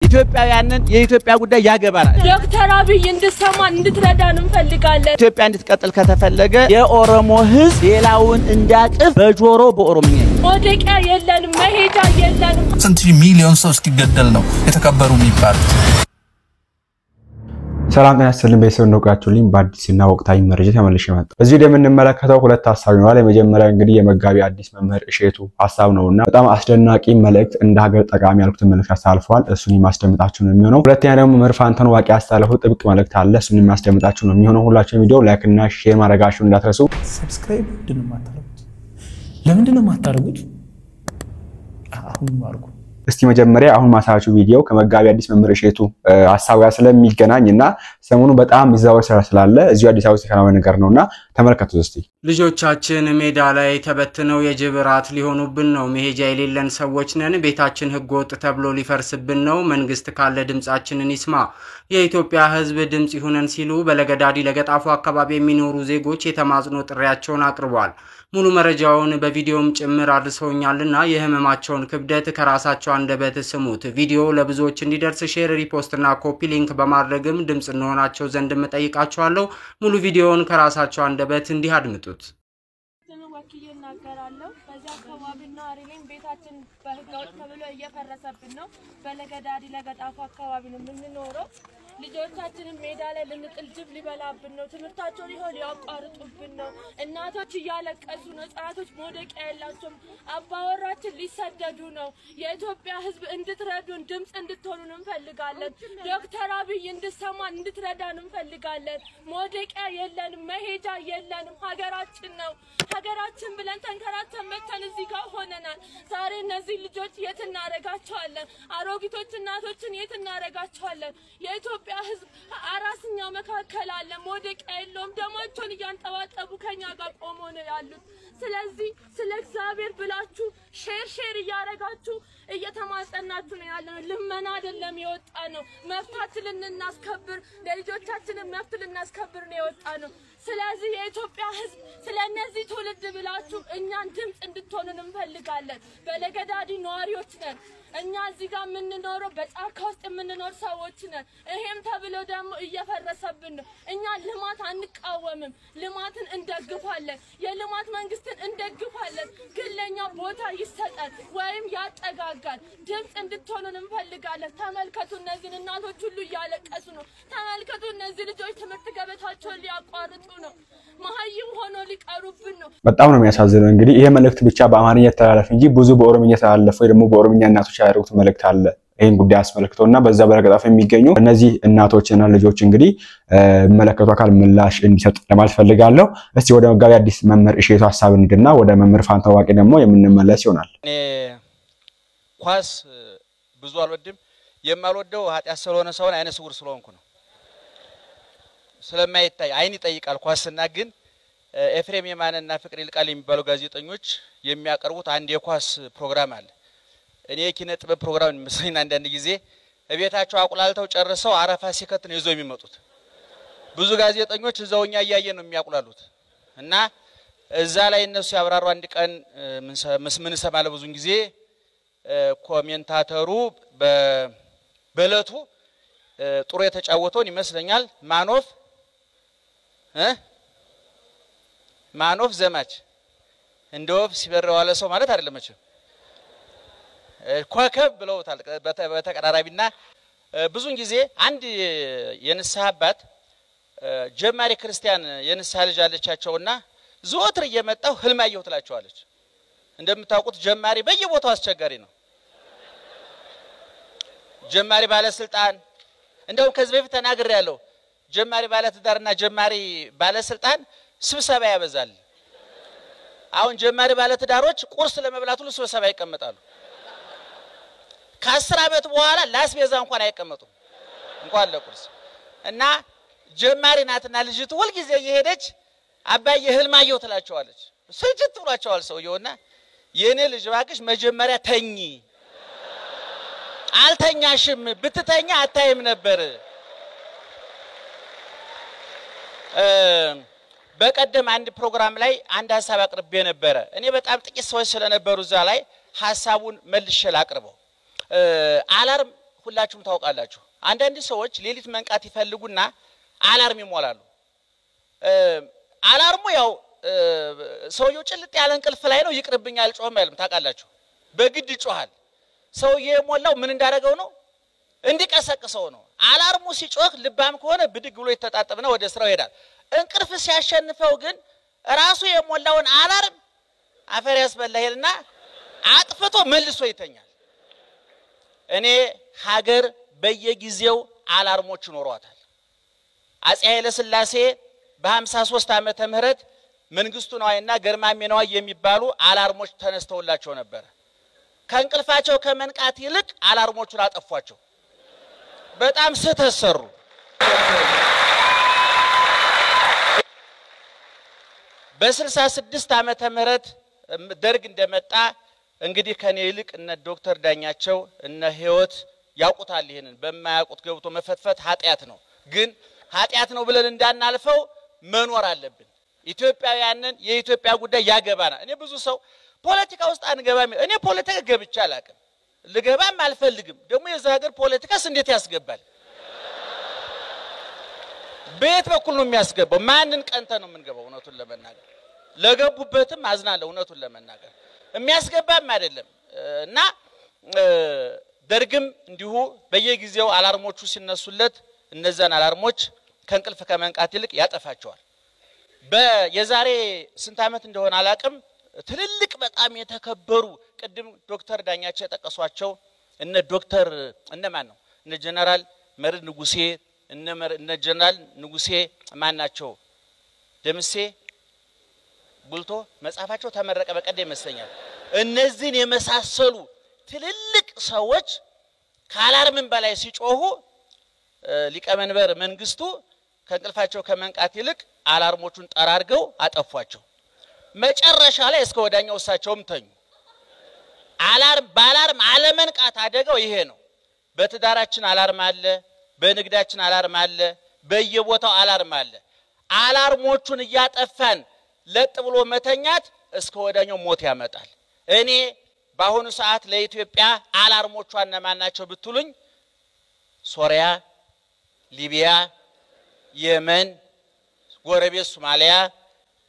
ኢትዮጵያውያንን የኢትዮጵያ ጉዳይ ያገባናል ዶክተር አብይ እንድሰማን እንድትረዳን እንፈልጋለን ኢትዮጵያ እንድትቀጥል ከተፈለገ የኦሮሞ ህዝብ ሌላውን እንዳቅፍ በጆሮ በኦሮሚያ ወደቂያ የለንም መሄጃ የለንም ስንት ሚሊዮን ሰው እስኪገደል ነው የተከበሩ የሚባል ሰላም ያሰልን በሰው እንደውቃችሁልኝ በአዲስና ወቅታዊ መረጃ ተመልሼ መጣሁ። እዚህ ላይ የምንመለከተው ሁለት ሐሳብ ነው። የመጀመሪያ እንግዲህ የመጋቢ አዲስ መምህር እሸቱ ሐሳብ ነውና በጣም አስደናቂ መልእክት እንደ ሀገር ጠቃሚ ያልኩት መልእክት አስተላልፈዋል። እሱን የማስደምጣችሁ ነው የሚሆነው። ሁለተኛ ደግሞ መምህር ፋንታሁን ዋቂ ያስተላለፈው ጥብቅ መልእክት አለ። እሱን የማስደምጣችሁ ነው የሚሆነው። ሁላችሁም ቪዲዮ ላይክ እና ሼር ማድረጋችሁን እንዳትረሱ። ሰብስክራይብ ለምንድነው የማታደርጉት? አሁን ማርኩ እስቲ መጀመሪያ አሁን ማሳያችሁ ቪዲዮ ከመጋቢ አዲስ መምህር እሸቱ ሐሳብ ጋር ስለሚገናኝና ሰሞኑ በጣም ይዛው ስላለ እዚሁ አዲስ አበባ ተከናወነ ነገር ነውና ተመልከቱ እስቲ። ልጆቻችን ሜዳ ላይ ተበትነው የጅብራት ሊሆኑብን ነው። መሄጃ የሌለን ሰዎች ነን። ቤታችን ህገወጥ ተብሎ ሊፈርስብን ነው። መንግስት ካለ ድምጻችንን ይስማ። የኢትዮጵያ ህዝብ ድምጽ ይሁነን ሲሉ በለገዳዲ ለገጣፉ አካባቢ የሚኖሩ ዜጎች የተማጽኖ ጥሪያቸውን አቅርበዋል። ሙሉ መረጃውን በቪዲዮም ጭምር አድርሰውኛልና የህመማቸውን ክብደት ከራሳቸው አንደበት ስሙት። ቪዲዮ ለብዙዎች እንዲደርስ ሼር፣ ሪፖስት እና ኮፒ ሊንክ በማድረግም ድምጽ እንሆናቸው ዘንድ መጠይቃቸዋለሁ። ሙሉ ቪዲዮውን ከራሳቸው አንደበት እንዲህ አድምጡት። በዚያ አካባቢና አሪሌን ቤታችን በህገወጥ ተብሎ እየፈረሰብን ነው። በለገዳዲ ለገጣፉ አካባቢ ነው የምንኖረው። ልጆቻችንን ሜዳ ላይ ልንጥል ጅብ ሊበላብን ነው። ትምህርታቸውን ይሆን ሊያቋርጡብን ነው። እናቶች እያለቀሱ ነው። ህጻናቶች መውደቂያ የላቸውም። አባወራችን ሊሰደዱ ነው። የኢትዮጵያ ህዝብ እንድትረዱን ድምጽ እንድትሆኑን እንፈልጋለን። ዶክተር አብይ እንድሰማን እንድትረዳን እንፈልጋለን። መውደቂያ የለንም መሄጃ የለንም። ሀገራችን ነው ሀገራችን ብለን ተንከራተን መተን እዚህ ጋር ሆነናል። ዛሬ እነዚህ ልጆች የት እናረጋቸዋለን? አሮጊቶች እናቶችን የት እናረጋቸዋለን? የኢትዮጵያ ህዝብ አራስኛ መካከል አለ። መውደቂያ የለውም። ደማቸውን እያንጠባጠቡ ከኛ ጋር ቆሞ ነው ያሉት። ስለዚህ ስለ እግዚአብሔር ብላችሁ ሼር እያረጋችሁ እየተማጸናችሁ ነው ያለነው። ልመና አይደለም የወጣ ነው። መፍታችንን እናስከብር፣ ለልጆቻችን መፍት ልናስከብር ነው የወጣ ነው። ስለዚህ የኢትዮጵያ ህዝብ ስለነዚህ ትውልድ ብላችሁ እኛን ድምጽ እንድትሆኑን እንፈልጋለን። በለገዳዲ ነዋሪዎች ነን። እኛ እዚህ ጋር የምንኖረው በጫካ ውስጥ የምንኖር ሰዎች ነን። ይሄም ተብሎ ደግሞ እየፈረሰብን ነው። እኛ ልማት አንቃወምም፣ ልማትን እንደግፋለን። የልማት መንግስትን እንደግፋለን። ግን ለኛ ቦታ ይሰጣል ወይም ያጠጋጋል። ድምጽ እንድትሆኑን እንፈልጋለን። ተመልከቱ፣ እነዚህ እናቶች ሁሉ እያለቀሱ ነው። ተመልከቱ፣ እነዚህ ልጆች ትምህርት ገበታቸውን ሊያቋርጡ ነው። መሀይም ሆኖ ሊቀሩብን ነው። በጣም ነው የሚያሳዝነው። እንግዲህ ይሄ መልእክት ብቻ በአማርኛ ተላልፈ እንጂ ብዙ በኦሮምኛ ተላልፈ ወይ ደግሞ በኦሮምኛ እናቶች ያደረጉት መልእክት አለ። ይሄን ጉዳይ አስመልክቶና በዛ በለገጣፉ የሚገኙ እነዚህ እናቶችና ልጆች እንግዲህ መለከቱ አካል ምላሽ እንዲሰጥ ለማለት ፈልጋለሁ። እስቲ ወደ መጋቢ አዲስ መምህር እሸቱ ሐሳብ እንድና ወደ መምህር ፋንታሁን ዋቂ ደግሞ የምንመለስ ይሆናል። እኔ ኳስ ብዙ አልወድም። የማልወደው ኃጢአት ስለሆነ ሰውን አይነ ስውር ስለሆንኩ ነው። ስለማይታይ አይን ይጠይቃል ኳስና ግን ኤፍሬም የማነና ፍቅር ይልቃል የሚባሉ ጋዜጠኞች የሚያቀርቡት አንድ የኳስ ፕሮግራም አለ። እኔ የኪነ ጥበብ ፕሮግራም መስለኝ አንዳንድ ጊዜ እቤታቸው አቁላልተው ጨርሰው አረፋ ሲከት ነው ይዘው የሚመጡት። ብዙ ጋዜጠኞች እዛውኛ ያያየ ነው የሚያቁላሉት እና እዛ ላይ እነሱ ያብራሩ። አንድ ቀን ምን ሰማለ ብዙ ጊዜ ኮሜንታተሩ በለቱ ጥሩ የተጫወተውን ይመስለኛል ማኖፍ ዘማች እንደውፍ ሲበረው ያለ ሰው ማለት አይደለም እቺ ኮከብ ብለውታል በተቀራራቢና ብዙ ጊዜ አንድ የንስሐ አባት ጀማሪ ክርስቲያን የንስሐ ልጅ አለቻቸውና ዘወትር እየመጣው ህልም አየሁ ትላቸዋለች። እንደምታውቁት ጀማሪ በየቦታው አስቸጋሪ ነው። ጀማሪ ባለስልጣን እንደው ከዚህ በፊት ተናግሬ ያለው ጀማሪ ባለትዳርና ጀማሪ ባለስልጣን ስብሰባ ያበዛል። አሁን ጀማሪ ባለትዳሮች ቁርስ ለመብላት ሁሉ ስብሰባ ይቀመጣሉ። ከ10 አመት በኋላ ላስቤዛ እንኳን አይቀመጡም እንኳን ለቁርስ እና ጀማሪ ናትና ልጅቱ ሁሉ ጊዜ እየሄደች አባዬ ህልም አየሁ ትላቸዋለች። ስጅት ብሏቸዋል ሰውየውና የኔ ልጅ ባክሽ መጀመሪያ ተኚ አልተኛሽም ብትተኛ አታይም ነበር። በቀደም አንድ ፕሮግራም ላይ አንድ ሐሳብ አቅርቤ ነበር። እኔ በጣም ጥቂት ሰዎች ስለነበሩ እዛ ላይ ሐሳቡን መልሼ ላቅርበው። አላርም ሁላችሁም ታውቃላችሁ አንዳንድ ሰዎች ሌሊት መንቃት ይፈልጉና አላርም ይሞላሉ አላርሙ ያው ሰውየው ጭልጥ ያለ እንቅልፍ ላይ ነው ይቅርብኛል ጮህም አይልም ታውቃላችሁ በግድ ይጮሃል ሰውየው የሞላው ምን እንዳደረገው ነው እንዲቀሰቅሰው ነው አላርሙ ሲጮህ ልባም ከሆነ ብድግ ብሎ ይተጣጣብና ወደ ስራው ይሄዳል እንቅልፍ ሲያሸንፈው ግን ራሱ የሞላውን አላርም አፈር ያስበላልና አጥፍቶ መልሶ ይተኛል እኔ ሀገር በየጊዜው አላርሞች ኖሯታል አፄ ኃይለ ሥላሴ በ53 ዓመተ ምህረት መንግስቱ ነዋይና ገርማሜ ነዋይ የሚባሉ አላርሞች ተነስተውላቸው ነበር ከእንቅልፋቸው ከመንቃት ይልቅ አላርሞቹን አጠፏቸው በጣም ስተሰሩ በ66 ዓመተ ምህረት ደርግ እንደመጣ እንግዲህ ከኔ ይልቅ እነ ዶክተር ዳኛቸው እነ ህይወት ያውቁታል ይሄንን በማያውቁት ገብቶ መፈትፈት ኃጢያት ነው ግን ኃጢያት ነው ብለን እንዳናልፈው መኖር አለብን ኢትዮጵያውያንን የኢትዮጵያ ጉዳይ ያገባና እኔ ብዙ ሰው ፖለቲካ ውስጥ አንገባም እኔ ፖለቲካ ገብቻ አላቀም ልገባም አልፈልግም ደግሞ የዚህ ሀገር ፖለቲካስ እንዴት ያስገባል ቤት በኩል ነው የሚያስገባው ማንን ቀንተ ነው የምንገባው እውነቱን ለመናገር ለገቡበትም አዝናለሁ እውነቱን ለመናገር የሚያስገባም አይደለም እና ደርግም እንዲሁ በየጊዜው አላርሞቹ ሲነሱለት እነዛን አላርሞች ከእንቅልፍ ከመንቃት ይልቅ ያጠፋቸዋል በየዛሬ ስንት ዓመት እንደሆነ አላቅም ትልልቅ በጣም የተከበሩ ቅድም ዶክተር ዳኛቸው ተጠቀሷቸው እነ ዶክተር እነማን ነው እነ ጀነራል መርድ ንጉሴ እነ ጀነራል ንጉሴ ማናቸው ደምሴ ቡልቶ መጻፋቸው ተመረቀ በቀደ ይመስለኛል እነዚህን የመሳሰሉ ትልልቅ ሰዎች ካላርምን በላይ ሲጮሁ ሊቀመንበር መንግስቱ ከእንቅልፋቸው ከመንቃት ይልቅ አላርሞቹን ጠራርገው አጠፏቸው መጨረሻ ላይ እስከ ወዳኛው እሳቸውም ተኙ አላርም ባላርም አለመንቃት አደገው ይሄ ነው በትዳራችን አላርም አለ በንግዳችን አላርም አለ በየቦታው አላርም አለ አላርሞቹን ያጠፋን ለጥ ብሎ መተኛት እስከ ወዳኛው ሞት ያመጣል እኔ በአሁኑ ሰዓት ለኢትዮጵያ አላርሞቹ አነማናቸው ብትሉኝ ሶሪያ ሊቢያ የመን ጎረቤት ሶማሊያ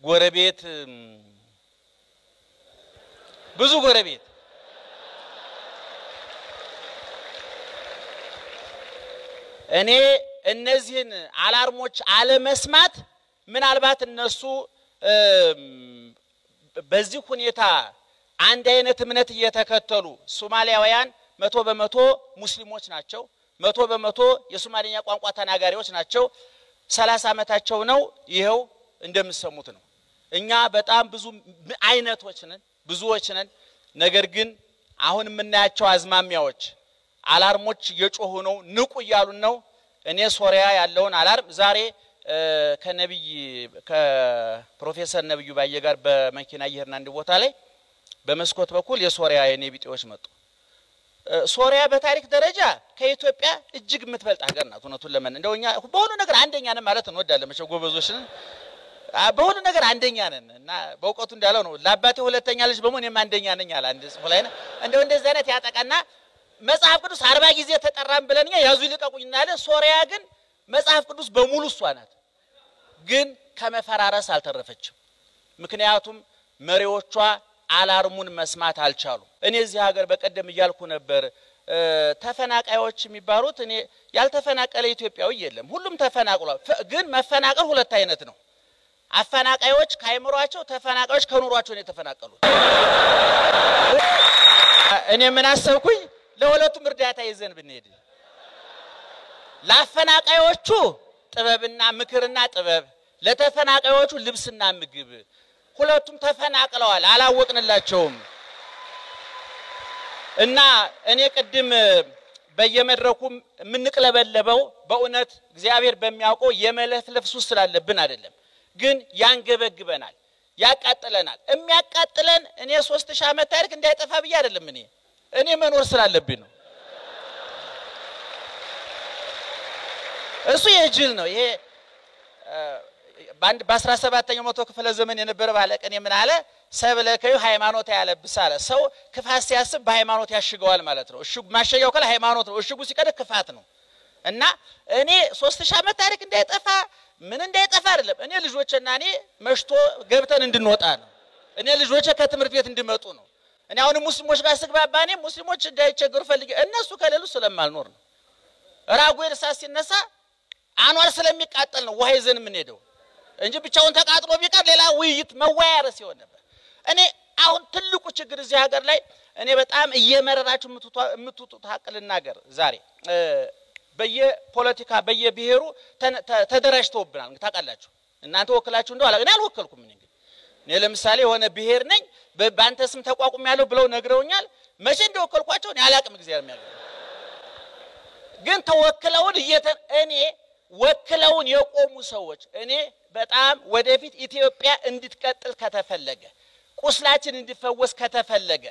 ጎረቤት ብዙ ጎረቤት እኔ እነዚህን አላርሞች አለመስማት ምናልባት እነሱ በዚህ ሁኔታ አንድ አይነት እምነት እየተከተሉ ሶማሊያውያን 100% ሙስሊሞች ናቸው 100% የሶማሊኛ ቋንቋ ተናጋሪዎች ናቸው 30 ዓመታቸው ነው ይሄው እንደምሰሙት ነው እኛ በጣም ብዙ አይነቶች ነን ብዙዎች ነን ነገር ግን አሁን የምናያቸው አዝማሚያዎች አላርሞች እየጮሁ ነው ንቁ ይያሉን ነው እኔ ሶሪያ ያለውን አላርም ዛሬ ከነብይ ከፕሮፌሰር ነብዩ ባየ ጋር በመኪና ይሄርና እንደ ቦታ ላይ በመስኮት በኩል የሶሪያ የኔቢጤዎች መጡ ሶሪያ በታሪክ ደረጃ ከኢትዮጵያ እጅግ የምትበልጥ ሀገር ናት እውነቱን ለምን እንደውኛ በሁሉ ነገር አንደኛ ነን ማለት እንወዳለን መቼ ጎበዞች ነን በሁሉ ነገር አንደኛ ነን እና በእውቀቱ እንዳለው ነው ለአባቴ ሁለተኛ ልጅ በመሆን የማንደኛ ነኝ አለ አንድ ጽፎ ላይ እንደው እንደዚህ አይነት ያጠቃና መጽሐፍ ቅዱስ 40 ጊዜ ተጠራም ብለንኛ ያዙ ይልቀቁኝና አለ ሶሪያ ግን መጽሐፍ ቅዱስ በሙሉ እሷ ናት ግን ከመፈራረስ አልተረፈችም ምክንያቱም መሪዎቿ አላርሙን መስማት አልቻሉ እኔ እዚህ ሀገር በቀደም ይያልኩ ነበር ተፈናቃዮች የሚባሉት እኔ ያልተፈናቀለ ኢትዮጵያዊ የለም ሁሉም ተፈናቅሏል ግን መፈናቀል ሁለት አይነት ነው አፈናቃዮች ካይምሯቸው ተፈናቃዮች ከኑሯቸው ነው የተፈናቀሉት እኔ ምን አሰብኩኝ ለሁለቱም እርዳታ ይዘን ብንሄድ ለአፈናቃዮቹ ጥበብና ምክርና ጥበብ ለተፈናቃዮቹ ልብስና ምግብ ሁለቱም ተፈናቅለዋል አላወቅንላቸውም እና እኔ ቅድም በየመድረኩ ምንቅለበለበው በእውነት እግዚአብሔር በሚያውቀው የመለፍለፍ ሱስ ስላለብን አይደለም ግን ያንገበግበናል ያቃጥለናል የሚያቃጥለን እኔ 3000 ዓመት ታሪክ እንዳይጠፋ ብዬ አይደለም እኔ መኖር ስላለብኝ ነው እሱ የጅል ነው ይሄ በ17ኛው መቶ ክፍለ ዘመን የነበረ ባለቀን ምን አለ ሰብለከዩ ሃይማኖት ያለብሳለ ሰው ክፋት ሲያስብ በሃይማኖት ያሽገዋል ማለት ነው እሺ ማሸያው ከለ ሃይማኖት ነው እሺ ሲቀደ ክፋት ነው እና እኔ 3000 ዓመት ታሪክ እንዳይጠፋ ምን እንዳይጠፋ አይደለም እኔ ልጆችና እኔ መሽቶ ገብተን እንድንወጣ ነው እኔ ልጆች ከትምህርት ቤት እንዲመጡ ነው እኔ አሁን ሙስሊሞች ጋር ስግባባኔ ሙስሊሞች እንዳይቸገሩ ፈልጌ እነሱ ከሌሉ ስለማልኖር ነው ራጉኤል ሳሲነሳ አኗር ስለሚቃጠል ነው ውሃ ይዘን ምን ሄደው እንጂ ብቻውን ተቃጥሎ ቢቀር ሌላ ውይይት መዋያር ሲሆን ነበር እኔ አሁን ትልቁ ችግር እዚህ ሀገር ላይ እኔ በጣም እየመረራችሁ የምትጡት ሀቅልና ሀገር ዛሬ በየፖለቲካ በየብሔሩ ተደራጅተውብናል ታውቃላችሁ እናንተ ወክላችሁ እንደው እኔ አልወከልኩም እኔ ለምሳሌ ሆነ ብሔር ነኝ በአንተ ስም ተቋቁም ያለው ብለው ነግረውኛል መቼ እንደወከልኳቸው እኔ አላቅም እግዚአብሔር የሚያገኝ ግን ተወክለውን እኔ ወክለውን የቆሙ ሰዎች እኔ በጣም ወደፊት ኢትዮጵያ እንድትቀጥል ከተፈለገ ቁስላችን እንዲፈወስ ከተፈለገ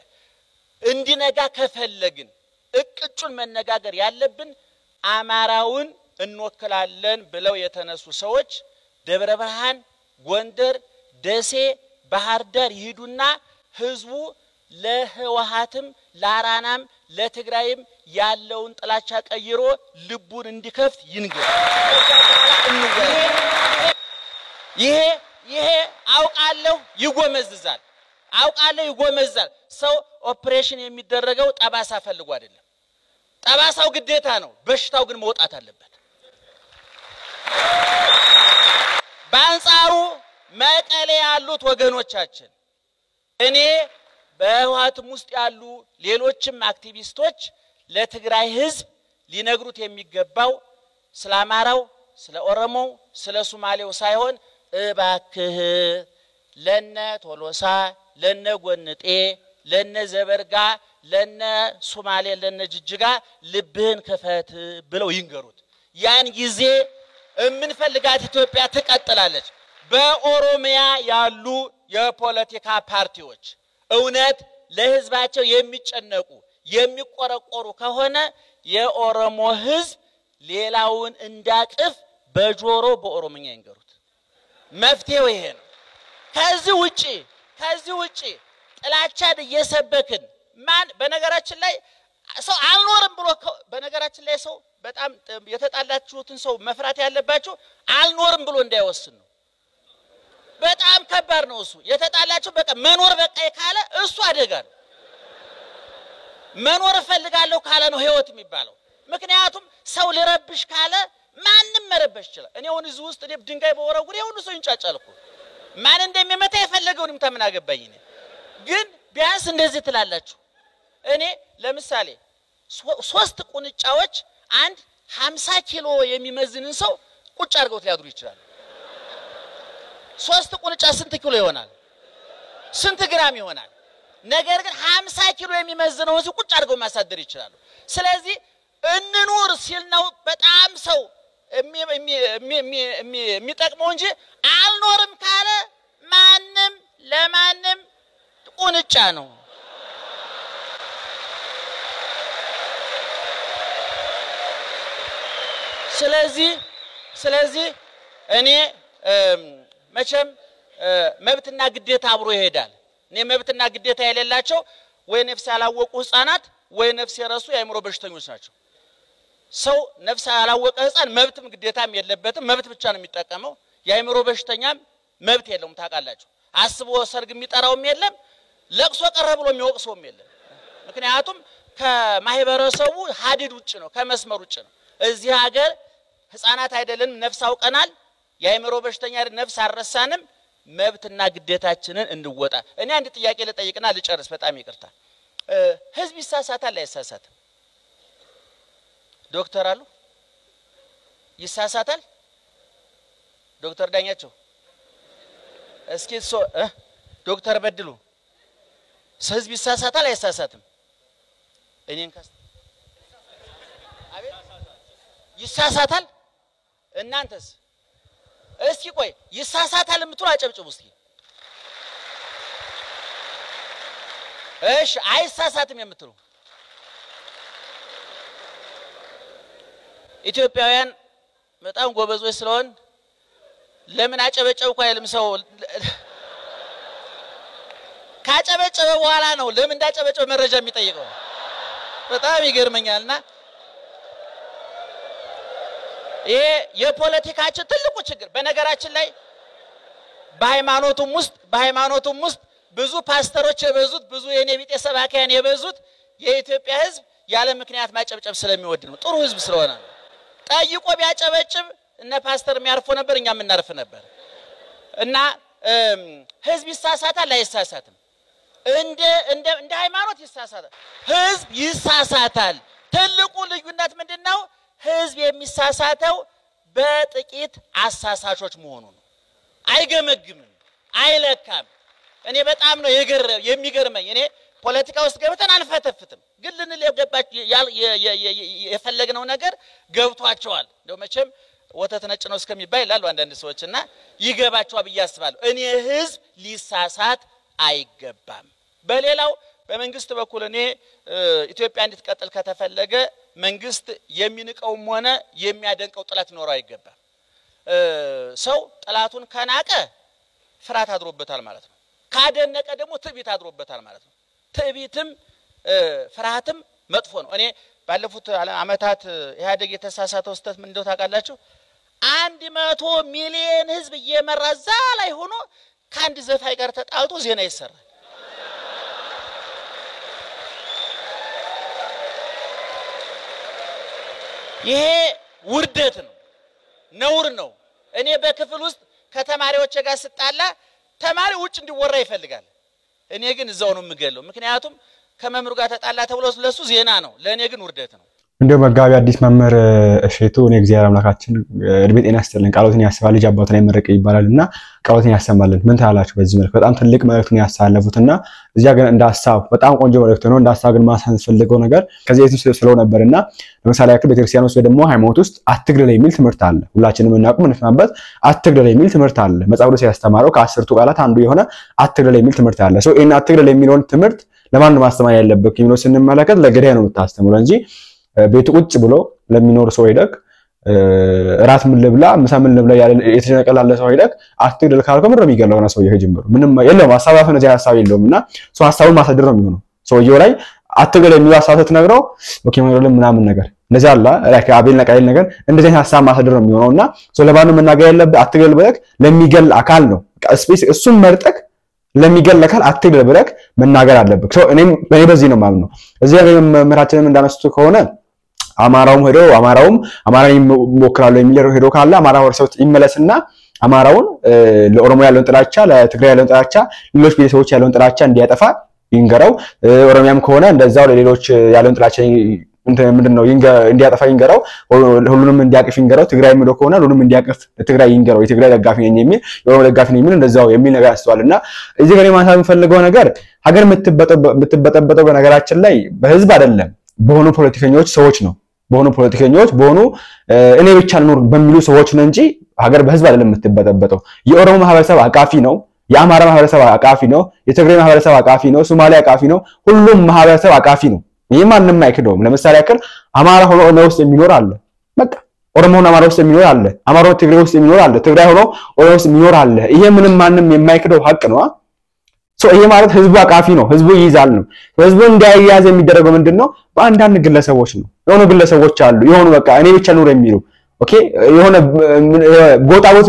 እንዲነጋ ከፈለግን እቅጩን መነጋገር ያለብን አማራውን እንወክላለን ብለው የተነሱ ሰዎች ደብረ ብርሃን ጎንደር ደሴ ባህር ዳር ይሄዱና ህዝቡ ለህወሓትም ለአራናም ለትግራይም ያለውን ጥላቻ ቀይሮ ልቡን እንዲከፍት ይንገር ይሄ አውቃለሁ ይጎመዝዛል ሰው ኦፕሬሽን የሚደረገው ጠባሳ ፈልጎ አይደለም ጠባሳው ግዴታ ነው በሽታው ግን መውጣት አለበት በአንጻሩ መቀሌ ያሉት ወገኖቻችን እኔ በህወሓትም ውስጥ ያሉ ሌሎችም አክቲቪስቶች ለትግራይ ህዝብ ሊነግሩት የሚገባው ስለ አማራው ስለ ኦሮሞው ስለ ሶማሌው ሳይሆን እባክህ ለነ ቶሎሳ ለነ ጎንጤ ለነ ዘበርጋ ለነ ሶማሌ ለነ ጅጅጋ ልብህን ከፈት ብለው ይንገሩት ያን ጊዜ እምንፈልጋት ኢትዮጵያ ትቀጥላለች በኦሮሚያ ያሉ የፖለቲካ ፓርቲዎች እውነት ለህዝባቸው የሚጨነቁ የሚቆረቆሩ ከሆነ የኦሮሞ ህዝብ ሌላውን እንዳቅፍ በጆሮ በኦሮምኛ ይንገሩት መፍትሄው ይሄ ነው ከዚህ ውጪ ጥላቻን እየሰበክን ማን በነገራችን ላይ ሰው አልኖርም ብሎ በነገራችን ላይ ሰው በጣም የተጣላችሁትን ሰው መፍራት ያለባችሁ አልኖርም ብሎ እንዳይወስን ነው በጣም ከባድ ነው እሱ የተጣላችሁ በቃ መኖር በቃ ካለ እሱ አደጋ ነው መኖር ፈልጋለሁ ካለ ነው ህይወት የሚባለው ምክንያቱም ሰው ሊረብሽ ካለ ማንንም መረበሽ ይችላል እኔ ወንዙ ውስጥ እኔ ድንጋይ በወረጉር የሁሉ ሰው ይንጫጫልኩ ማን እንደሚመታ የፈለገውን ምታምን አገባኝ እኔ ግን ቢያንስ እንደዚህ ትላላችሁ እኔ ለምሳሌ 3 ቁንጫዎች አንድ 50 ኪሎ የሚመዝንን ሰው ቁጭ አድርገው ሊያድሩ ይችላል 3 ቁንጫ ስንት ኪሎ ይሆናል ስንት ግራም ይሆናል ነገር ግን 50 ኪሎ የሚመዝነው ሰው ቁጭ አድርገው ማሳደር ይችላል ስለዚህ እንኑር ሲል ነው በጣም ሰው የሚጠቅመው እንጂ አልኖርም ካለ ማንንም ለማንንም ቁንጫ ነው ስለዚህ እኔ መቼም መብትና ግዴታ አብሮ ይሄዳል እኔ መብትና ግዴታ የሌላቸው ወይ ነፍስ ያላወቁ ህፃናት ወይ ነፍስ የረሱ የአእምሮ በሽተኞች ናቸው ሰው ነፍስ ያላወቀ ህፃን መብትም ግዴታም የለበትም መብት ብቻ ነው የሚጠቀመው የአእምሮ በሽተኛም መብት የለውም ታውቃላችሁ አስቦ ሰርግ የሚጠራውም የለም ለቅሶ ቀረ ብሎ የሚወቅሰውም የለም ምክንያቱም ከማህበረሰቡ ሀዲድ ውጭ ነው ከመስመር ውጭ ነው እዚህ ሀገር ህፃናት አይደለም ነፍስ አውቀናል የአእምሮ በሽተኛ ነፍስ አረሳንም መብትና ግዴታችንን እንወጣ እኔ አንድ ጥያቄ ልጠይቅና ልጨርስ በጣም ይቅርታ ህዝብ ይሳሳታል አይሳሳትም ዶክተር አሉ ይሳሳታል ዶክተር ዳኛቸው እስኪ ዶክተር በድሉ ህዝብ ይሳሳታል አይሳሳትም እኔን ካስ አቤት ይሳሳታል እናንተስ እስኪ ቆይ ይሳሳታል የምትሉ አጨብጭቡ እስኪ እሺ አይሳሳትም የምትሉ ኢትዮጵያውያን በጣም ጎበዞች ስለሆን ለምን አጨበጨብኩ አይልም ሰው ካጨበጨበ በኋላ ነው ለምን እንዳጨበጨበ መረጃ የሚጠይቀው። በጣም ይገርመኛልና ይሄ የፖለቲካችን ትልቁ ችግር በነገራችን ላይ በሃይማኖቱም ውስጥ ብዙ ፓስተሮች የበዙት ብዙ የኔ ቢጤ ሰባኪያን የበዙት የኢትዮጵያ ህዝብ ያለ ምክንያት ማጨብጨብ ስለሚወድ ነው። ጥሩ ህዝብ ስለሆነ ነው። ጠይቆ ቢያጨበጭብ እነ ፓስተር የሚያርፉ ነበር፣ እኛም እናርፍ ነበር። እና ህዝብ ይሳሳታል አይሳሳትም? እንደ ሃይማኖት ይሳሳታል፣ ህዝብ ይሳሳታል። ትልቁ ልዩነት ምንድነው? ህዝብ የሚሳሳተው በጥቂት አሳሳቾች መሆኑ ነው። አይገመግምም፣ አይለካም። እኔ በጣም ነው የሚገርመኝ። እኔ ፖለቲካ ውስጥ ገብተን አንፈተፍትም፣ ግን ልንለብደባቸው የፈለግነው ነገር ገብቷቸዋል። እንደው መቼም ወተት ነጭ ነው እስከሚባል ይላሉ አንዳንድ ሰዎችና ይገባቸዋል ብዬ አስባለሁ። እኔ ህዝብ ሊሳሳት አይገባም። በሌላው በመንግስት በኩል እኔ ኢትዮጵያ እንድትቀጥል ከተፈለገ መንግስት የሚንቀውም ሆነ የሚያደንቀው ጥላት ኖሮ አይገባም። ሰው ጥላቱን ከናቀ ፍርሃት አድሮበታል ማለት ነው። ካደነቀ ደግሞ ትዕቢት አድሮበታል ማለት ነው። ትዕቢትም ፍርሃትም መጥፎ ነው። እኔ ባለፉት አመታት ኢህአዴግ የተሳሳተው ስህተት ምን እንደው ታውቃላችሁ? 100 ሚሊዮን ህዝብ እየመራ እዛ ላይ ሆኖ ከአንድ ዘፋኝ ጋር ተጣልቶ ዜና ይሰራል። ይሄ ውርደት ነው፣ ነውር ነው። እኔ በክፍል ውስጥ ከተማሪዎች ጋር ስጣላ ተማሪ ውጭ እንዲወራ ይፈልጋል። እኔ ግን እዛው ነው የምገለው። ምክንያቱም ከመምህሩ ጋር ተጣላ ተብሎ ለሱ ዜና ነው፣ ለኔ ግን ውርደት ነው። እንደ መጋቢ አዲስ መምህር እሸቱ እኔ እግዚአብሔር አምላካችን እድሜ ጤና ይስጥልን፣ ቃሎትን ያስባል፣ ልጅ አባቱን አይመረቅ ይባላልና ቃሎትን ያሰማልን። ምን ታላላችሁ? በዚህ መልኩ በጣም ትልቅ መልእክቱን ያሳለፉትና እዚያ ግን እንደ ሐሳብ በጣም ቆንጆ መልእክት ነው። እንደ ሐሳብ ግን ማሳን ፈልገው ነገር ከዚህ የትም ስለው ነበርና ለምሳሌ ያክል ቤተክርስቲያን ውስጥ ደግሞ ሃይማኖት ውስጥ አትግደል የሚል ትምህርት አለ። ሁላችንም እናውቀው ምንስማበት አትግደል የሚል ትምህርት አለ። መጽሐፍ ቅዱስ ያስተማረው ከ10ቱ ቃላት አንዱ የሆነ አትግደል የሚል ትምህርት አለ። ሶ ይሄን አትግደል የሚለውን ትምህርት ለማን ነው ማስተማር ያለበት የሚለው ስንመለከት ለገዳይ ነው የምታስተምረው እንጂ ቤቱ ቁጭ ብሎ ለሚኖር ሰው ሄደክ ራት ምን ልብላ ምሳ ምን ልብላ የተጨነቀላለ ሰው ሄደክ አትግደል ካልከው ምንድነው የሚገለውና ሰው ይሄጅምሩ ምንም የለም ሐሳባቱ ነው ሐሳብ የለውምና ሰው ሐሳቡን ማሳደር ነው የሚሆነው። ሰውየው ላይ አትግደል የሚለው ሐሳብ ተነግረው ኦኬ ማለት ምናምን ነገር እንደዚህ አላ ላይክ አቤልና ቃይል ነገር እንደዚህ ሐሳብ ማሳደር ነው የሚሆነውና ሰው ለባኑ መናገር ያለበት አትግደል ብለክ ለሚገል አካል ነው ስፔስ እሱን መርጠክ ለሚገል አካል አትግደል ብለክ መናገር አለበት። ሰው እኔ በዚህ ነው ማለት ነው። እዚህ ላይ መምህራችንም እንዳነሱት ከሆነ አማራውም አማራን ይሞክራሉ የሚለው ሄዶ ካለ አማራው ወርሰው ይመለስና አማራውን ለኦሮሞ ያለውን ጥላቻ ለትግራይ ያለውን ጥላቻ ሌሎች ቤተሰቦች ያለውን ጥላቻ እንዲያጠፋ ይንገረው። ኦሮሚያም ከሆነ እንደዛው ለሌሎች ያለውን ጥላቻ ምንድነው እንዲያጠፋ ይንገረው። ሁሉንም እንዲያቅፍ ይንገረው። ትግራይ የሚለው ከሆነ ሁሉንም እንዲያቅፍ ትግራይ ይንገረው። የትግራይ ደጋፊ ነኝ የሚል የኦሮሞ ደጋፊ ነኝ የሚል እንደዛው የሚል ነገር አስተዋልና እዚህ ጋር ማሳብ የምፈልገው ነገር ሀገር የምትበጠበጠው በነገራችን ላይ በህዝብ አይደለም በሆኑ ፖለቲከኞች ሰዎች ነው። በሆኑ ፖለቲከኞች በሆኑ እኔ ብቻ ልኖር በሚሉ ሰዎች ነው እንጂ ሀገር በህዝብ አይደለም የምትበጠበጠው። የኦሮሞ ማህበረሰብ አቃፊ ነው፣ የአማራ ማህበረሰብ አቃፊ ነው፣ የትግራይ ማህበረሰብ አቃፊ ነው፣ ሶማሊያ አቃፊ ነው፣ ሁሉም ማህበረሰብ አቃፊ ነው። ይሄ ማንንም አይክደውም። ለምሳሌ ያክል አማራ ሆኖ ኦሮሞ ውስጥ የሚኖር አለ፣ በቃ ኦሮሞ ሆኖ አማራ ውስጥ የሚኖር አለ፣ አማራ ሆኖ ትግራይ ውስጥ የሚኖር አለ፣ ትግራይ ሆኖ ኦሮሞ ውስጥ የሚኖር አለ። ይሄ ምንም ማንንም የማይክደው ሀቅ ነው። ይሄ ማለት ህዝቡ አቃፊ ነው፣ ህዝቡ ይይዛል ነው። ህዝቡ እንዳይያዝ የሚደረገው ምንድነው? በአንዳንድ ግለሰቦች ነው። የሆኑ ግለሰቦች አሉ የሆኑ በቃ እኔ ብቻ ኑር የሚሉ ኦኬ የሆነ ጎጣቦት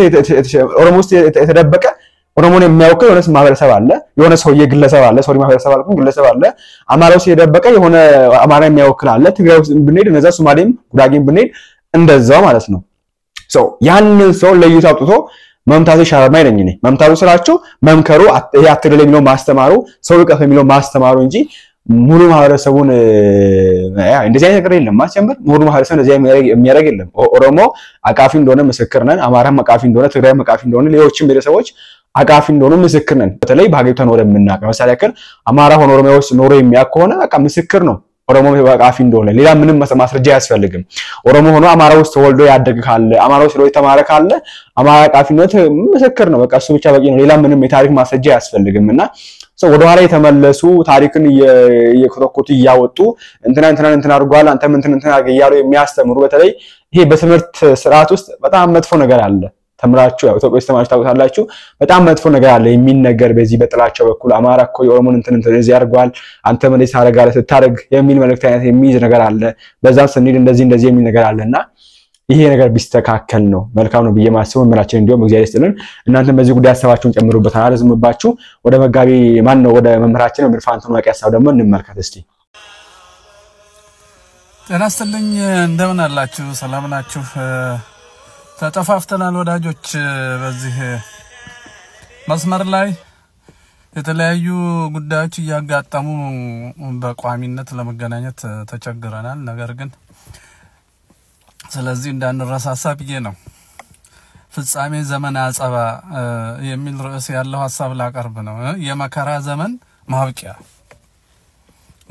ኦሮሞ ውስጥ የተደበቀ ኦሮሞን የሚያውቀው የሆነ ማህበረሰብ አለ፣ የሆነ ሰውዬ ግለሰብ አለ፣ ሶሪ ማህበረሰብ አለ፣ ግለሰብ አለ። አማራው ውስጥ የተደበቀ የሆነ አማራ የሚያውቀው አለ። ትግራይ ውስጥ ብንሄድ እነዛ ሶማሌም ጉራጌም ብንሄድ እንደዛው ማለት ነው። ያንን ሰው ለይቶ አውጥቶ መምታቱ ሻርማ አይደኝ ነኝ መምታቱ ስራቸው መምከሩ ያትግደል የሚለው ማስተማሩ ሰው ይቀፍ የሚለው ማስተማሩ እንጂ ሙሉ ማህበረሰቡን እንደዚህ አይነት ነገር የለም። ማስጀመር ሙሉ ማህበረሰብ እንደዚህ የሚያደርግ የለም። ኦሮሞ አቃፊ እንደሆነ ምስክር ነን። አማራም አቃፊ እንደሆነ ትግራይም አቃፊ እንደሆነ ሌሎችም ቤተሰቦች አቃፊ እንደሆነ ምስክር ነን። በተለይ በሀገሪቷ ኖረ የምናውቀው ለምሳሌ ያክል አማራ ሆኖ ኦሮሞ ውስጥ ኖሮ የሚያውቅ ከሆነ በቃ ምስክር ነው ኦሮሞ አቃፊ እንደሆነ። ሌላ ምንም ማስረጃ አያስፈልግም። ኦሮሞ ሆኖ አማራ ውስጥ ተወልዶ ያደገ ካለ አማራ ውስጥ የተማረ ካለ አማራ አቃፊነት ምስክር ነው። በቃ እሱ ብቻ በቂ ነው። ሌላ ምንም የታሪክ ማስረጃ አያስፈልግምና ወደ ኋላ የተመለሱ ታሪክን እየኮተኮቱ እያወጡ እንትና አድርጓል አንተም እንትና ያለው የሚያስተምሩ በተለይ ይሄ በትምህርት ስርዓት ውስጥ በጣም መጥፎ ነገር አለ። ተምራችሁ ያው ኢትዮጵያ ውስጥ ተማራችሁ ታውቃላችሁ በጣም መጥፎ ነገር አለ የሚነገር በዚህ በጥላቻው በኩል አማራ እኮ የኦሮሞን እንትን እዚህ ያርጓል አንተ ምን ታረጋለህ ስታረግ የሚል መልእክት አይነት የሚይዝ ነገር አለ በዛው ስንል እንደዚህ የሚል ነገር አለና ይሄ ነገር ቢስተካከል ነው መልካም ነው በየማስበው መራችን እንዲያውም እግዚአብሔር ይስጥልን እናንተም በዚህ ጉዳይ ሐሳባችሁን ጨምሩበት አላዝምባችሁ ወደ መጋቢ ማን ነው ወደ መምህራችን መምህር ፋንቱን ዋቂ ሐሳብ ደግሞ እንመልከት እስቲ ተናስተልኝ እንደምን አላችሁ ሰላም ናችሁ ተጠፋፍተናል ወዳጆች በዚህ መስመር ላይ የተለያዩ ጉዳዮች ያጋጠሙ በቋሚነት ለመገናኘት ተቸግረናል ነገር ግን ስለዚህ እንዳንረሳሳ ብዬ ነው ፍጻሜ ዘመን አጸባ የሚል ርዕስ ያለው ሐሳብ ላቀርብ ነው የመከራ ዘመን ማብቂያ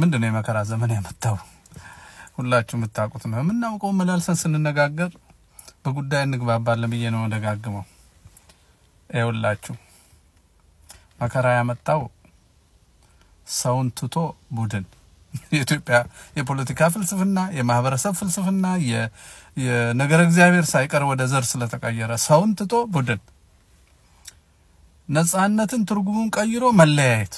ምንድነው የመከራ ዘመን ያመጣው ሁላችሁ የምታውቁት ነው ምናውቀው መላልሰን ስንነጋገር በጉዳይ እንግባባለን ብዬ ነው ደጋግመው አይውላችሁ መከራ ያመጣው ሰውን ትቶ ቡድን የኢትዮጵያ የፖለቲካ ፍልስፍና የማህበረሰብ ፍልስፍና የነገር እግዚአብሔር ሳይቀር ወደ ዘር ስለተቀየረ ሰውን ትቶ ቡድን ነፃነትን ትርጉሙን ቀይሮ መለያየት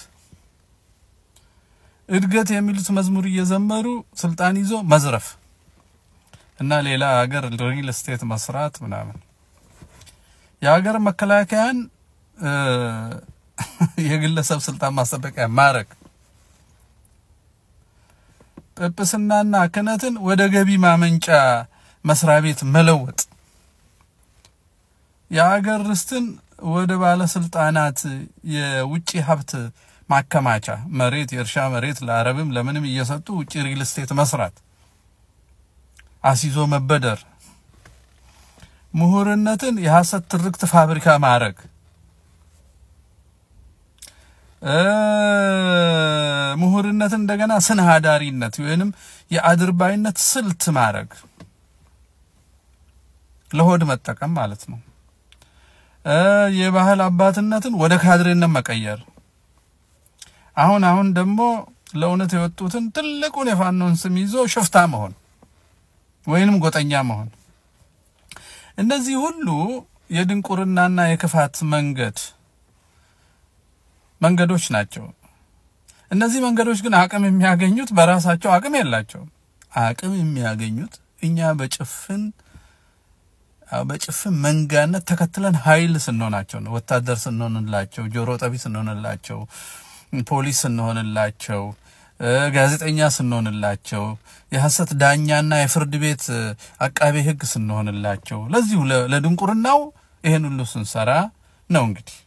እድገት የሚሉት መዝሙር እየዘመሩ ስልጣን ይዞ መዝረፍ እና ሌላ ሀገር ሪል ስቴት መስራት ምናምን የሀገር መከላከያን የግለሰብ ስልጣን ማስጠበቂያ ማረግ ጵጵስናና ክህነትን ወደ ገቢ ማመንጫ መስሪያ ቤት መለወጥ የሀገር ርስትን ወደ ባለስልጣናት የውጪ ሀብት ማከማቻ መሬት የእርሻ መሬት ለአረብም ለምንም እየሰጡ ውጪ ሪል ስቴት መስራት አሲዞ መበደር ምሁርነትን የሐሰት ትርክት ፋብሪካ ማረግ ምሁርነትን እንደገና ስንሃዳሪነት ወይንም የአድርባይነት ስልት ማረግ ለሆድ መጠቀም ማለት ነው የባህል አባትነትን ወደ ካድሬነት መቀየር አሁን ደግሞ ለውነት የወጡትን ትልቁን የፋኖን ስም ይዞ ሽፍታ መሆን ወይንም ጎጠኛ መሆን እነዚህ ሁሉ የድንቁርናና የክፋት መንገዶች ናቸው እነዚህ መንገዶች ግን አቅም የሚያገኙት በራሳቸው አቅም የላቸው አቅም የሚያገኙት እኛ በጭፍን መንጋነት ተከትለን ኃይል ስንሆናቸው ነው ወታደር ስንሆንላቸው ጆሮ ጠቢ ስንሆንላቸው ፖሊስ ስንሆንላቸው ጋዜጠኛ ስንሆንላቸው የሐሰት ዳኛና የፍርድ ቤት አቃቤ ህግ ስንሆንላቸው ለዚሁ ለድንቁርናው ይሄን ሁሉ ስንሰራ ነው እንግዲህ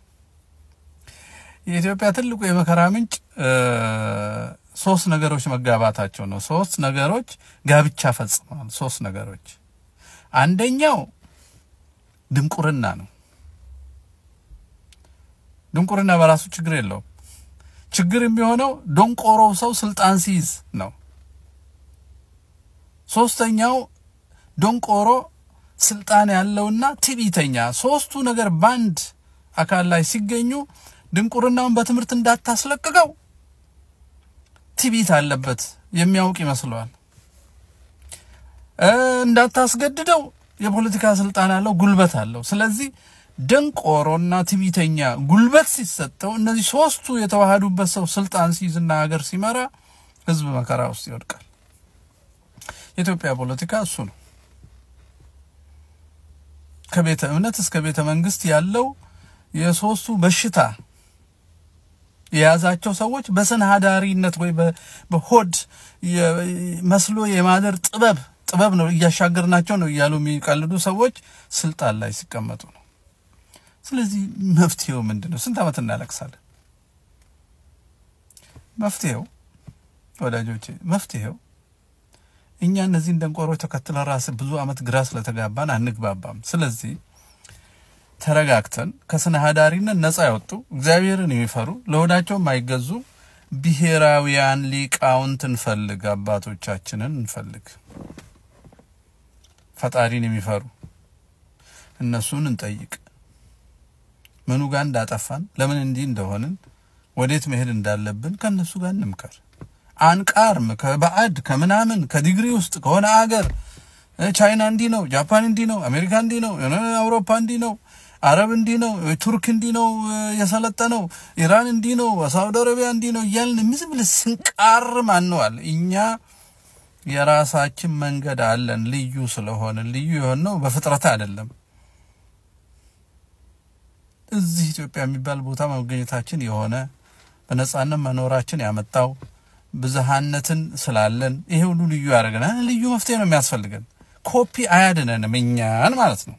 የኢትዮጵያ ትልቁ የመከራ ምንጭ ሶስት ነገሮች መጋባታቸው ነው ሶስት ነገሮች ጋብቻ ፈጽመዋል ሶስት ነገሮች አንደኛው ድንቁርና ነው ድንቁርና በራሱ ችግር የለውም ችግር የሚሆነው ዶንቆሮው ሰው ስልጣን ሲይዝ ነው ሶስተኛው ዶንቆሮ ስልጣን ያለውና ትዕቢተኛ ሶስቱ ነገር ባንድ አካል ላይ ሲገኙ ድንቁርናውን በትምህርት እንዳታስለቀቀው ትዕቢት አለበት የሚያውቅ ይመስላል እንዳታስገድደው የፖለቲካ ስልጣን አለው ጉልበት አለው ስለዚህ ደንቆሮና ትዕቢተኛ ጉልበት ሲሰጠው እነዚህ ሶስቱ የተዋሃዱበት ሰው ስልጣን ሲይዝና ሀገር ሲመራ ህዝብ መከራ ውስጥ ይወድቃል የኢትዮጵያ ፖለቲካ እሱ ነው ከቤተ እምነት እስከ ቤተ መንግስት ያለው የሶስቱ በሽታ የያዛቸው ሰዎች በሰንሃዳሪነት ወይ በሆድ መስሎ የማደር ጥበብ ነው እያሻገርናቸው ነው እያሉ የሚቀልዱ ሰዎች ስልጣን ላይ ሲቀመጡ ነው ስለዚህ መፍትሄው ምንድነው ስንት አመት እናለቅሳለን መፍትሄው ወዳጆቼ መፍትሄው እኛ እነዚህ እንደንቆሮች ተከትለን ራስ ብዙ አመት ግራ ስለተጋባን አንግባባም ስለዚህ ተረጋግተን ከሰንሃዳሪነት ነፃ ያወጡ እግዚአብሔርን የሚፈሩ ለሆዳቸው ማይገዙ ብሔራዊያን ሊቃውንት እንፈልግ አባቶቻችንን እንፈልግ ፈጣሪን የሚፈሩ እነሱን እንጠይቅ ምኑ ጋር እንዳጠፋን ለምን እንዲህ እንደሆነን ወዴት መሄድ እንዳለብን ከነሱ ጋር እንምከር አንቃርም ከባዕድ ከምናምን ከዲግሪ ውስጥ ከሆነ አገር ቻይና እንዲ ነው ጃፓን እንዲ ነው አሜሪካ እንዲ ነው አውሮፓ እንዲ ነው አረብ እንዲህ ነው ቱርክ እንዲህ ነው የሰለጠነው ኢራን እንዲህ ነው ሳውዲ አረቢያ እንዲህ ነው ይያልን ምንም ለስንቃር ማንዋል እኛ የራሳችን መንገድ አለን ልዩ ስለሆነ ልዩ የሆነው በፍጥረት አይደለም እዚህ ኢትዮጵያ የሚባል ቦታ መገኘታችን የሆነ በነጻነት መኖራችን ያመጣው ብዝሃነትን ስላለን ይሄ ሁሉ ልዩ ያደርገናል ልዩ መፍትሄ ነው የሚያስፈልገን ኮፒ አያድነንም እኛን ማለት ነው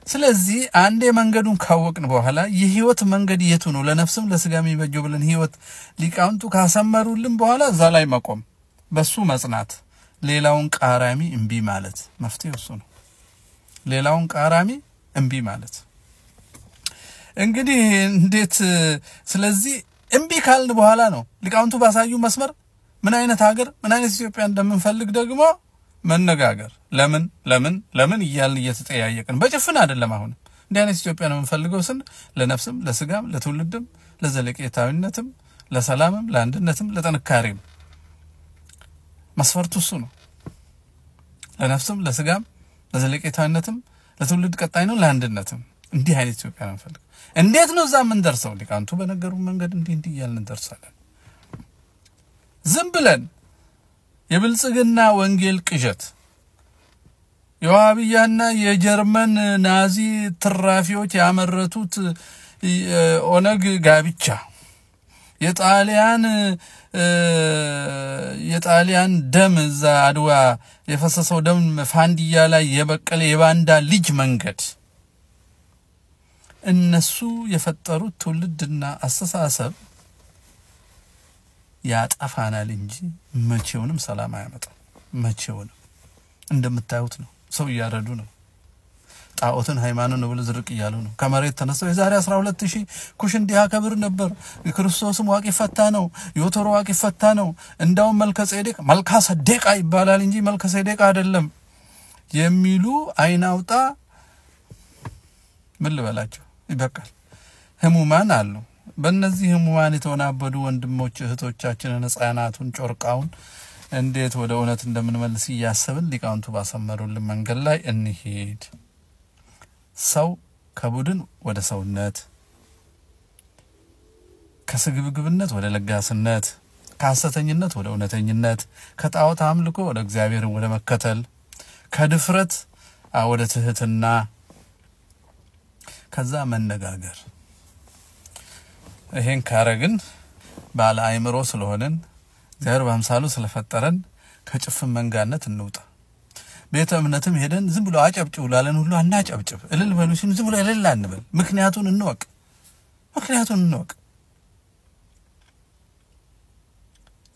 ስለዚህ አንዴ መንገዱን ካወቅን በኋላ የህይወት መንገድ የቱ ነው ለነፍስም ለስጋም ይበጀው ብለን ህይወት ሊቃውንቱ ካሰመሩልን በኋላ እዛ ላይ መቆም በሱ መጽናት ሌላውን ቃራሚ እንቢ ማለት መፍትሄው እሱ ነው ሌላውን ቃራሚ እንቢ ማለት እንግዲህ እንዴት ስለዚህ እንቢ ካልን በኋላ ነው ሊቃውንቱ ባሳዩ መስመር ምን አይነት ሀገር ምን አይነት ኢትዮጵያ እንደምንፈልግ ደግሞ መነጋገር ለምን ይያል እየተጠያየቅን በጭፍን አይደለም አሁን እንዴ አይነት ኢትዮጵያ ነው የምንፈልገው ስን ለነፍስም ለስጋም ለትውልድም ለዘለቄታዊነትም ለሰላምም ለአንድነትም ለጥንካሬም መስፈርቱ እሱ ነው ለነፍስም ለስጋም ለዘለቄታዊነትም ለትውልድ ቀጣይ ነው ለአንድነትም እንዲህ አይነት ኢትዮጵያ ነው የምንፈልገው እንዴት ነው ዛም እንደርሰው ሊቃውንቱ በነገሩ መንገድ እንዲህ ይያልን እንደርሳለን ዝም ብለን የብልጽግና ወንጌል ቅዠት የዋሃብያና የጀርመን ናዚ ትራፊዎች ያመረቱት ኦነግ ጋብቻ የጣሊያን ደም ዛ አድዋ የፈሰሰው ደም ፋንዲያ ላይ የበቀለ የባንዳ ልጅ መንገድ እነሱ የፈጠሩት ትውልድና አስተሳሰብ ያጣፋናል እንጂ መቼውንም ሰላም አያመጣም መቼውንም እንደምታዩት ነው ሰው ያረዱ ነው ጣዖትን ሃይማኖት ነው ብለ ዝርቅ ይያሉ ነው ከመሬት ተነስተው የዛሬ 12000 ኩሽን ዲያ ከብር ነበር ክርስቶስም ዋቂ ፈታ ነው ዮቶር ዋቂ ፈታ ነው እንዳው መልከጼዴቅ ይባላል እንጂ መልከጼዴቅ አይደለም የሚሉ አይናውጣ ምን ልበላቸው ይበቃል ህሙማን አሉ በእነዚህ ህሙማን የተወናበዱ ወንድሞች እህቶቻችንን ህፃናቱን ጮርቃውን እንዴት ወደ እውነት እንደምንመልስ ያያሰብን ሊቃውንቱ ባሰመሩልን መንገድ ላይ እንሂድ ሰው ከቡድን ወደ ሰውነት ከስግብግብነት ወደ ለጋስነት ከሐሰተኝነት ወደ እውነተኝነት ከጣዖት አምልኮ ወደ እግዚአብሔር ወደ መከተል ከድፍረት ወደ ትህትና ከዛ መነጋገር ይሄን ካረግን ባለ አይምሮ ስለሆነን እግዚአብሔር በአምሳሉ ስለፈጠረን ከጭፍን መንጋነት እንውጣ ቤተ እምነትም ሄደን ዝም ብሎ አጨብጭው ላለን ሁሉ አናጨብጭብ እልል በሉ ሲሉ ዝም ብሎ እልል አንበል ምክንያቱን እንወቅ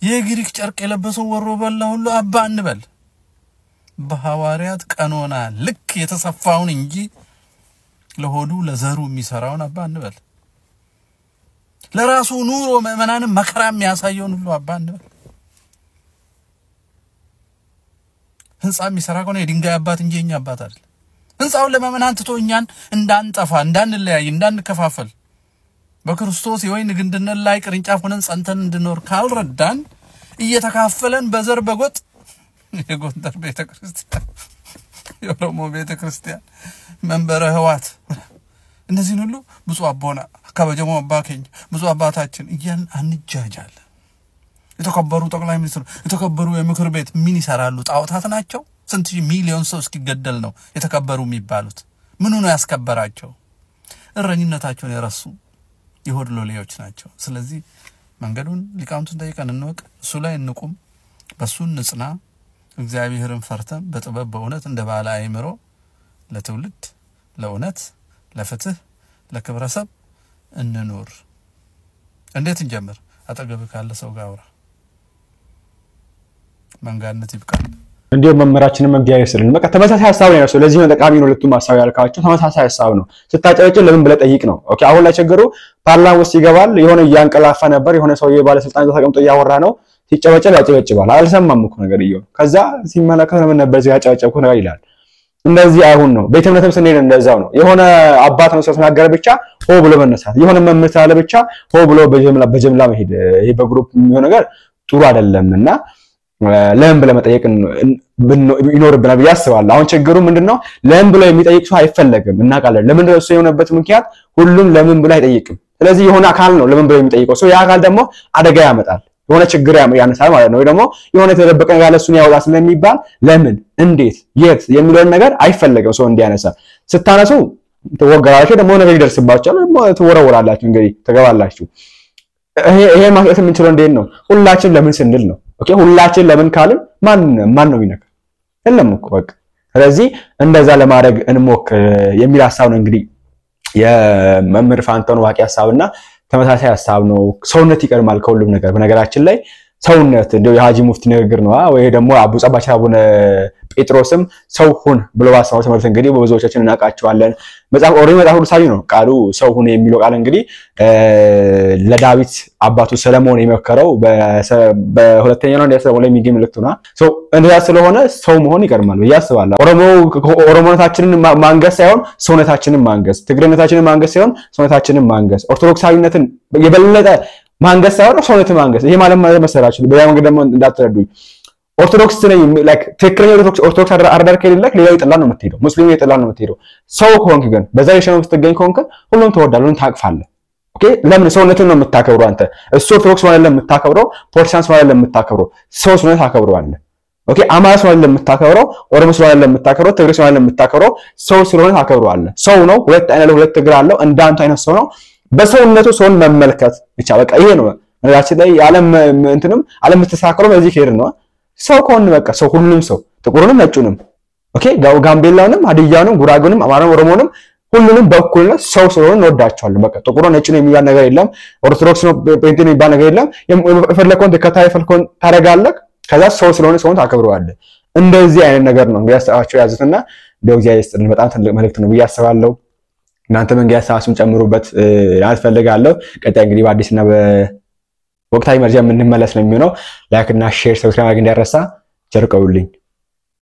የግሪክ ጨርቅ የለበሰው ወሮ በላ ሁሉ አባ እንበል በሐዋርያት ቀኖና ልክ የተሰፋውን እንጂ ለሆዱ ለዘሩ የሚሰራውን አባ እንበል ለራሱ ኑሮ መመናን መከራም ያሳየውን ሁሉ አባ እንበል ህንጻ የሚሰራ ከሆነ የድንጋይ አባት እንጂ የኛ አባት አይደል ህንጻውን ለመመናን ትቶኛን እንዳንጠፋ እንዳንለያይ እንዳንከፋፈል በክርስቶስ የወይን ግንድነት ላይ ቅርንጫፍ ሆነን ጸንተን እንድኖር ካልረዳን እየተካፈለን በዘር በጎጥ የጎንደር ቤተክርስቲያን የኦሮሞ ቤተክርስቲያን መንበረ ህዋት እነዚህ ሁሉ ብዙ አቦና ከበጀሞ አባከኝ ብዙ አባታችን እያን አንጃጃል የተከበሩ ጠቅላይ ሚኒስትር የተከበሩ የምክር ቤት ምን ይሰራሉ ጣውታት ናቸው ስንት ሚሊዮን ሰው እስኪገደል ነው የተከበሩ የሚባሉት ምኑ ነው ያስከበራቸው እረኝነታቸውን የረሱ ይሆድሎሌዎች ናቸው ስለዚህ መንገዱን ሊቃውንቱን ጠይቀን እንወቅ እሱ ላይ እንቁም በሱ ንጽና እግዚአብሔርን ፈርተን በጥበብ በእውነት እንደ ባለ አይምሮ ለትውልድ ለእውነት ለፍትህ ለክብረሰብ እንኑር እንዴት እንጀምር አጠገብ ካለ ሰው ጋር አውራ መንጋነት ይብቃል እንዴ መመራችንን መግቢያ ይስልን በቃ ተመሳሳይ ሐሳብ ነው ያለው ለዚህ ነው ጠቃሚ ነው ለቱም ሐሳብ ያልካቸው ተመሳሳይ ሐሳብ ነው ስታጨበጭ ለምን ብለ ጠይቅ ነው ኦኬ አሁን ላይ ቸገሩ ፓርላማ ውስጥ ይገባል የሆነ ያንቀላፋ ነበር የሆነ ሰውዬ ባለስልጣን ተቀምጦ ያወራ ነው ሲጨበጨብ ያጨበጭባል አልሰማም እኮ ነገር ይየው ከዛ ሲመለከት ለምን ነበር ያጨበጨብኩ ነገር ይላል እንደዚህ አይሁን ነው ቤተ እምነትም ስንሄድ እንደዛው ነው የሆነ አባት ነው ሲናገር ብቻ ሆ ብሎ መነሳት የሆነ መምርት አለ ብቻ ሆ ብሎ በጀምላ መሄድ ይሄ በግሩፕ የሚሆን ነገር ጥሩ አይደለምና ለምን ብለ መጠየቅ ይኖርብናል ብዬ አስባለሁ። አሁን ችግሩ ምንድነው? ለምን ብሎ የሚጠይቅ ሰው አይፈለግም እናውቃለን። ለምን እሱ የሆነበት ምክንያት ሁሉም ለምን ብሎ አይጠይቅም። ስለዚህ የሆነ አካል ነው ለምን ብሎ የሚጠይቀው ሰው ያ አካል ደግሞ አደጋ ያመጣል፣ የሆነ ችግር ያነሳል ማለት ነው። ወይ ደግሞ የሆነ የተደበቀ ነገር ያለ እሱን ያወጣ ስለሚባል ለምን እንዴት የት የሚለውን ነገር አይፈለግም ሰው እንዲያነሳ። ስታነሱ ተወገራችሁ ደግሞ ነገር ይደርስባችኋል፣ ትወረወራላችሁ፣ እንግዲህ ተገባላችሁ። ይሄ ማለት የምንችለው እንዴት ነው? ሁላችን ለምን ስንል ነው። ኦኬ ሁላችን ለምን ካልን ማን ነው የሚነካ? የለም እኮ በቃ። ስለዚህ እንደዛ ለማድረግ እንሞክር የሚል ሐሳብ ነው እንግዲህ የመምህር ፋንታሁን ዋቂ ሐሳብና ተመሳሳይ ሐሳብ ነው። ሰውነት ይቀርማል ከሁሉም ነገር። በነገራችን ላይ ሰውነት እንደው የሃጂ ሙፍቲ ንግግር ነው ወይ ደግሞ አቡ ጸባቻ አቡነ ጴጥሮስም ሰው ሁን ብሎ ባሰማው ትምህርት እንግዲህ በብዙዎቻችን እናውቃቸዋለን። መጽሐፍ ቅዱሳዊ ነው ቃሉ ሰው ሁን የሚለው ቃል እንግዲህ ለዳዊት አባቱ ሰለሞን የመከረው በሁለተኛው ነው ሰለሞን ላይ የሚገኝ መልእክቱ ነው። እንደዛ ስለሆነ ሰው መሆን ይቀርማል ብዬ አስባለሁ። ኦሮሞነታችንን ማንገስ ሳይሆን ሰውነታችንን ማንገስ፣ ትግሬነታችንን ማንገስ ሳይሆን ሰውነታችንን ማንገስ፣ ኦርቶዶክሳዊነትን የበለጠ ማንገስ ሳይሆን ሰውነትን ማንገስ። ይሄ ማለት መሰላችሁ በያ መንገድ ደግሞ እንዳትረዱኝ ኦርቶዶክስ ነኝ ላይክ ትክክለኛ ኦርቶዶክስ አርዳር ከሌለክ ሌላው ይጥላል ነው የምትሄደው፣ ሙስሊም ይጥላል ነው የምትሄደው። ሰው ከሆንክ ግን በዛ የሸም ውስጥ ትገኝ ከሆንክ ሁሉም ተወዳለህ፣ ሁሉም ታቅፋለህ። ኦኬ ለምን ሰውነትን ነው የምታከብረው አንተ? እሱ ኦርቶዶክስ ማለት ለምታከብረው፣ ፕሮቴስታንት ማለት ለምታከብረው፣ ሰው ስለሆነ ታከብረዋለህ። ኦኬ አማራ ስለሆነ ለምታከብረው፣ ኦሮሞ ስለሆነ ለምታከብረው፣ ትግሬ ስለሆነ ለምታከብረው፣ ሰው ስለሆነ ታከብረዋለህ። ሰው ነው፣ ሁለት አይነ ሁለት እግር አለው፣ እንዳንተ አይነት ሰው ነው። በሰውነቱ ሰውን መመልከት ብቻ በቃ ይሄ ነው ነገራችን ላይ ዓለም እንትንም ዓለም ተሳክሮ በዚህ ሄድ ነው። ሰው ከሆነ በቃ ሰው ሁሉም ሰው ጥቁሩንም ነጩንም ኦኬ ጋምቤላውንም ሀዲያውንም ጉራጌውንም አማራም ኦሮሞንም ሁሉንም በእኩልነት ሰው ስለሆነ እንወዳቸዋለን። በቃ ጥቁሩ ነጭ ነው የሚባል ነገር የለም፣ ኦርቶዶክስ ነው ጴንጤ ነው የሚባል ነገር የለም። የፈለከውን ተከታይ ፈልከውን ታረጋለህ፣ ከዛ ሰው ስለሆነ ሰውን ታከብረዋለህ። እንደዚህ አይነት ነገር ነው እንግዲህ አስተዋቸው ያዙትና ለእግዚአብሔር ይስጥልን። በጣም ትልቅ መልእክት ነው ብዬ አስባለሁ። እናንተ መንገያ ሐሳባችሁን ጨምሩበት ማለት ፈልጋለሁ። ቀጣይ እንግዲህ በአዲስና በወቅታዊ መረጃ የምንመለስ ነው የሚሆነው። ላይክ እና ሼር ሰብስክራይብ እንዳይረሳ። ቸር ቆዩልኝ።